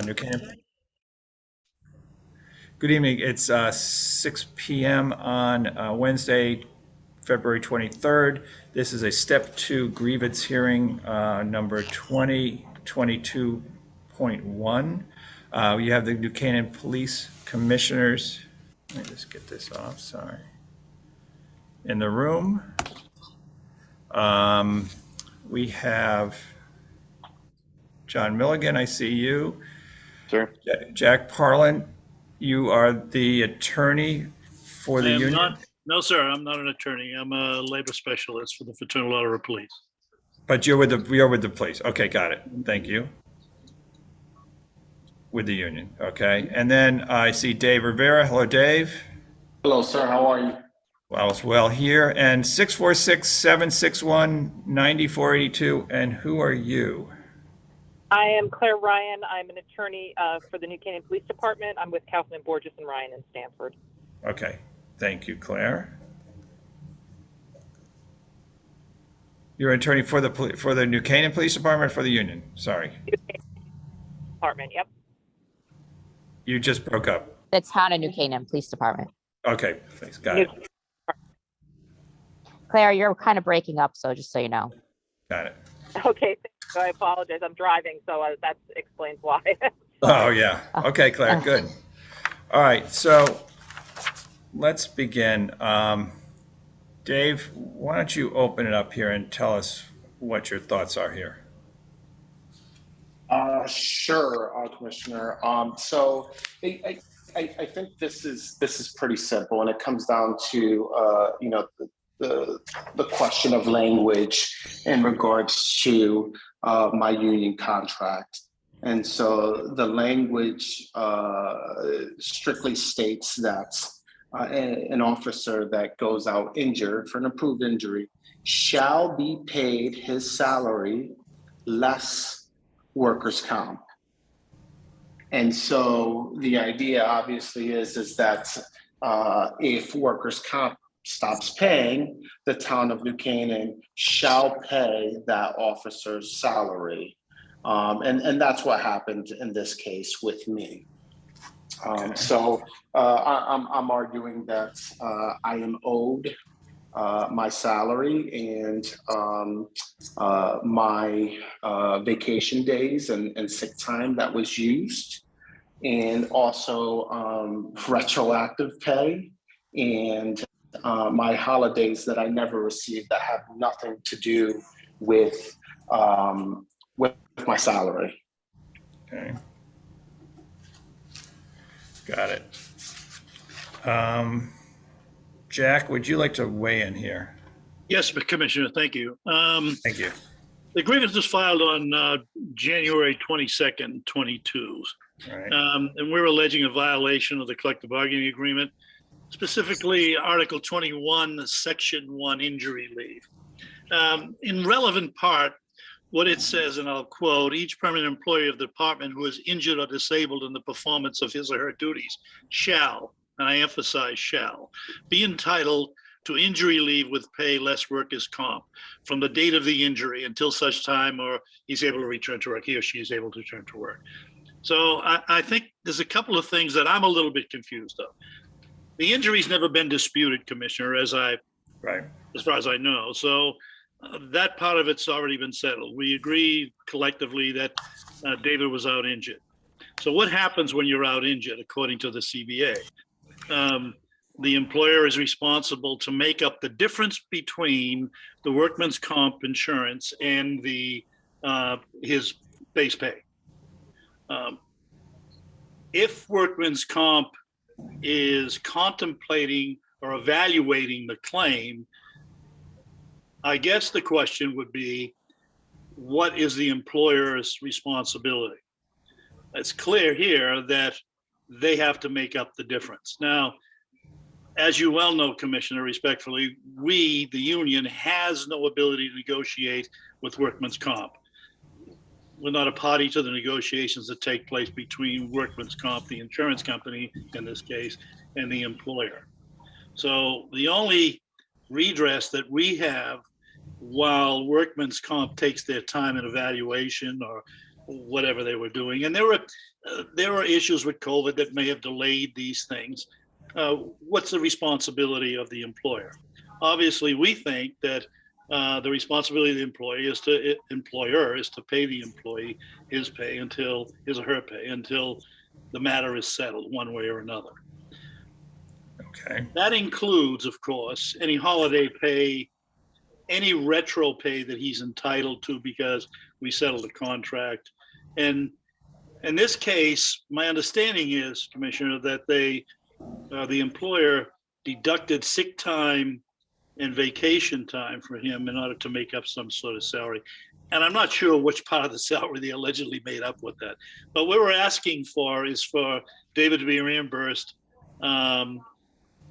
New Canaan. Good evening. It's 6 p.m. on Wednesday, February 23rd. This is a step two grievance hearing number 2022.1. You have the New Canaan Police Commissioners. Let me just get this off, sorry. In the room. Um, we have John Milligan, I see you. Sir? Jack Parlin, you are the attorney for I the am union? not, no, sir, I'm not an attorney. I'm a labor specialist for the Fraternal Order of Police. But you're with the police. Okay, got it. Thank you. With the union, okay. And then I see Dave Rivera. Hello, Dave. Hello, sir. How are you? Well here. And 646-761-9482. And who are you? I am Claire Ryan. I'm an attorney for the New Canaan Police Department. I'm with Kaufman, Borges, and Ryan in Stanford. Okay, thank you, Claire. You're an attorney for the New Canaan Police Department or for the union? Sorry. Department, yep. You just broke up. The town of New Canaan Police Department. Okay, thanks. Got it. Claire, you're kind of breaking up, so just so you know. Got it. Okay, so I apologize. I'm driving, so that explains why. Oh, yeah. Okay, Claire, good. All right, so let's begin. Dave, why don't you open it up here and tell us what your thoughts are here? Sure, Commissioner. So I think this is pretty simple, and it comes down to the question of language in regards to my union contract. And so the language strictly states that an officer that goes out injured for an approved injury shall be paid his salary less workers' comp. And so the idea obviously is that if workers' comp stops paying, the town of New Canaan shall pay that officer's salary. And that's what happened in this case with me. So I'm arguing that I am owed my salary and my vacation days and sick time that was used, and also retroactive pay and my holidays that I never received that have nothing to do with my salary. Okay. Got it. Jack, would you like to weigh in here? Yes, Commissioner, thank you. Thank you. The grievance was filed on January 22nd, 22. All right. And we're alleging a violation of the collective bargaining agreement, specifically Article 21, Section 1, injury leave. In relevant part, what it says, and I'll quote, each permanent employee of the department who is injured or disabled in the performance of his or her duties shall, and I emphasize shall, be entitled to injury leave with pay less workers' comp from the date of the injury until such time or he's able to return to work, he or she is able to return to work. So I think there's a couple of things that I'm a little bit confused of. The injury's never been disputed, Commissioner, as far as I know. So that part of it's already been settled. We agree collectively that David was out injured. So what happens when you're out injured, according to the CBA? The employer is responsible to make up the difference between the workman's comp insurance and his base pay. If workman's comp is contemplating or evaluating the claim, I guess the question would be, what is the employer's responsibility? It's clear here that they have to make up the difference. Now, as you well know, Commissioner, respectfully, we, the union, has no ability to negotiate with workman's comp. We're not a party to the negotiations that take place between workman's comp, the insurance company in this case, and the employer. So the only redress that we have while workman's comp takes their time in evaluation whatever they were doing. And there were issues with COVID that may have delayed these things. What's the responsibility of the employer? Obviously, we think that the responsibility of the employer is to pay the employee his pay until his or her pay until the matter is settled one way or another. Okay, That includes, of course, any holiday pay, any retro pay that he's entitled to because we settled a contract. And in this case, my understanding is, Commissioner, that the employer deducted sick time and vacation time for him in order to make up some sort of salary. And I'm not sure which part of the salary they allegedly made up with that. But what we're asking for is for David to be reimbursed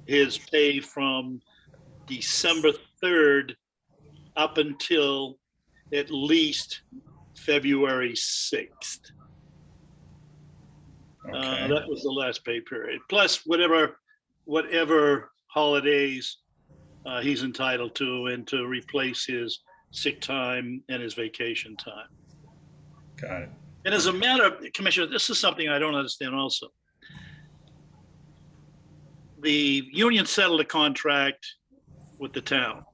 his pay from December 3rd up until at least February 6th. okay, That was the last pay period, plus whatever holidays he's entitled to, and to replace his sick time and his vacation time. got it. And as a matter of, Commissioner, this is something I don't understand also. The union settled a contract with the town.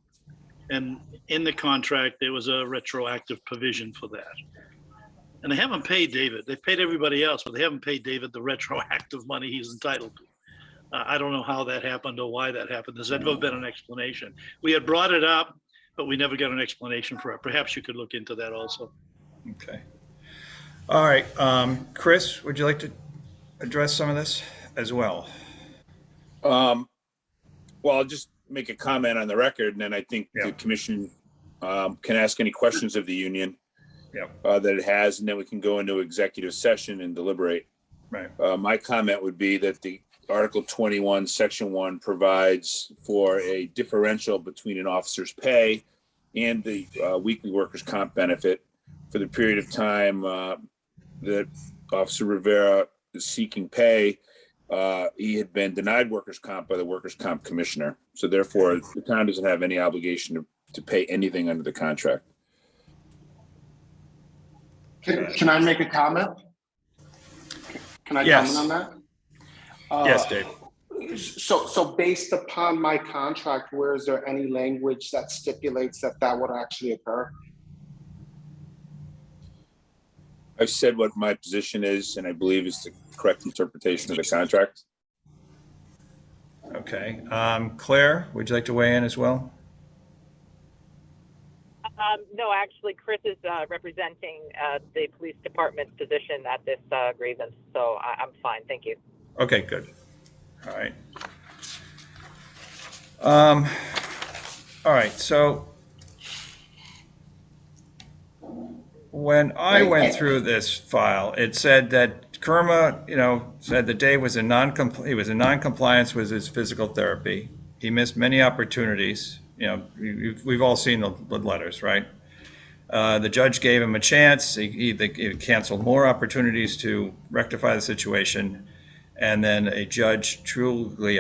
And in the contract, there was a retroactive provision for that. And they haven't paid David. They've paid everybody else, but they haven't paid David the retroactive money he's entitled to. I don't know how that happened or why that happened. There's never been an explanation. We had brought it up, but we never got an explanation for it. Perhaps you could look into that also. Okay. All right, Chris, would you like to address some of this as well? Well, I'll just make a comment on the record, and then I think Yeah. the commission can ask any questions of the union Yep. that it has, and then we can go into executive session and deliberate. Right. My comment would be that the Article 21, Section 1 provides for a differential between an officer's pay and the weekly workers' comp benefit for the period of time that Officer Rivera is seeking pay. He had been denied workers' comp by the workers' comp commissioner. So therefore, the town doesn't have any obligation to pay anything under the contract. Can I make a comment? Can I Yes. comment on that? Yes, Dave. So based upon my contract, where is there any language that stipulates that would actually occur? I've said what my position is, and I believe is the correct interpretation of the contract. Okay. Claire, would you like to weigh in as well? No, actually, Chris is representing the police department position at this grievance, so I'm fine. Thank you. Okay, good. All right. All right, so when I went through this file, it said that Kerma, said that Dave was he was in non-compliance with his physical therapy. He missed many opportunities. We've all seen the letters, right? The judge gave him a chance. He canceled more opportunities to rectify the situation. And then a judge truly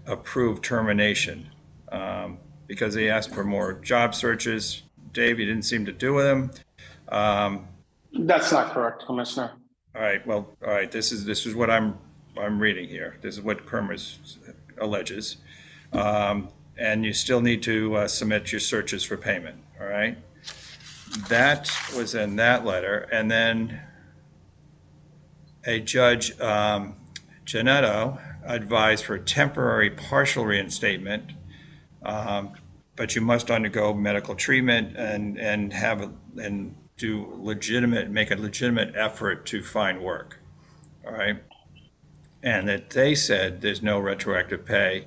approved termination because he asked for more job searches. Dave, you didn't seem to do with him. That's not correct, Commissioner. All right. Well, all right. This is what I'm reading here. This is what Kermers alleges, and you still need to submit your searches for payment. All right. That was in that letter, and then a judge, Janetto, advised for temporary partial reinstatement, but you must undergo medical treatment and make a legitimate effort to find work. All right. And that they said there's no retroactive pay,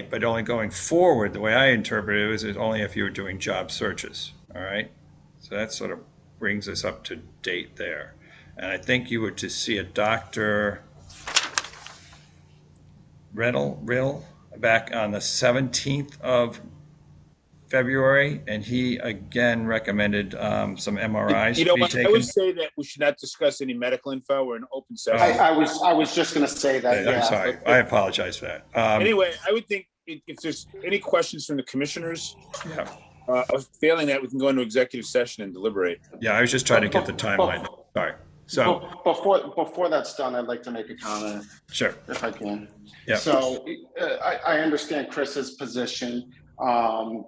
but only going forward, the way I interpret it is only if you were doing job searches. All right. So that sort of brings us up to date there. And I think you were to see a Dr. Riddle back on the 17th of February, and he again recommended some MRIs You know be what? I taken. would say that we should not discuss any medical info. We're in open session. I was just going to say that. I'm Yeah. sorry. I apologize for that. Anyway, I would think if there's any questions from the commissioners, Yeah. Failing that, we can go into executive session and deliberate. Yeah, I was just trying to get the timeline. Sorry. So, Before that's done, I'd like to make a comment, sure. if I can. Yeah. So I understand Chris's position, and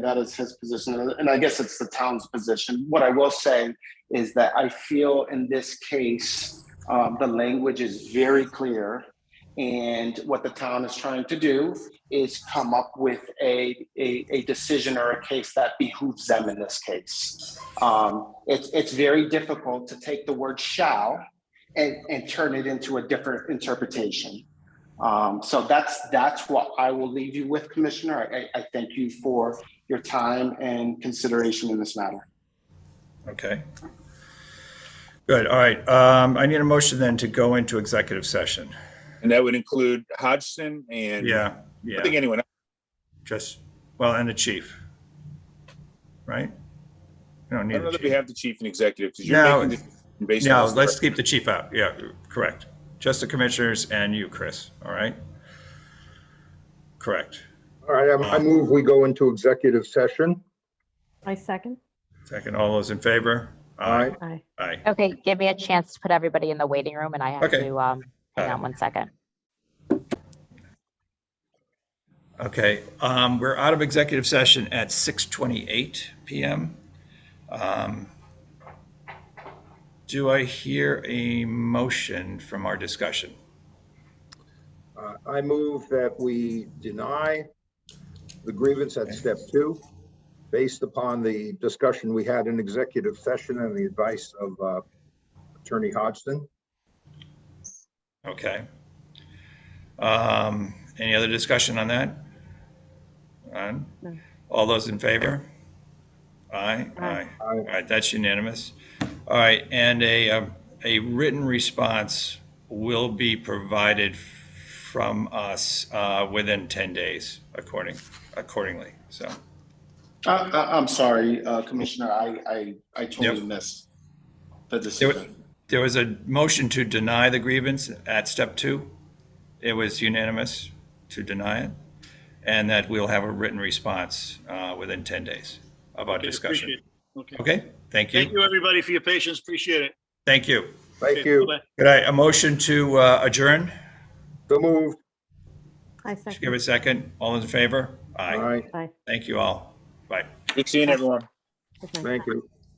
that is his position, and I guess it's the town's position. What I will say is that I feel in this case, the language is very clear, and what the town is trying to do is come up with a decision or a case that behooves them in this case. It's very difficult to take the word shall and turn it into a different interpretation. So that's what I will leave you with, Commissioner. I thank you for your time and consideration in this matter. Okay. Good. All right. I need a motion then to go into executive session. And that would include Hodgson and Yeah. I think anyone else. And the chief. Right? You don't I need don't know the that we chief. have the chief and executive because No. you're making the based No, on let's keep the chief out. Yeah, correct. Just the commissioners and you, Chris. All right? Correct. All right, I move we go into executive session. I second. Second, all those in favor? Aye. Aye. Aye. Okay, give me a chance to put everybody in the waiting room and I have Okay. to, hang on one second. Okay, we're out of executive session at 6:28 PM. Do I hear a motion from our discussion? I move that we deny the grievance at step 2, based upon the discussion we had in executive session and the advice of Attorney Hodgson. Okay. Any other discussion on that? None? No. All those in favor? Aye, aye. Aye. All right, that's unanimous. All right, and a written response will be provided from us within 10 days accordingly, so. I'm sorry, Commissioner, I totally missed the decision. There was a motion to deny the grievance at step 2. It was unanimous to deny it, and that we'll have a written response within 10 days of our Okay, discussion. appreciate it. Okay. Okay, thank Thank you. you, everybody, for your patience. Appreciate it. Thank you. Thank Okay, you. bye-bye. Could I, a motion to adjourn? So moved. I Just give second. it a second. All in favor? Aye. All right, Aye. Thank you all. Bye. Good seeing everyone. Good night. thank you.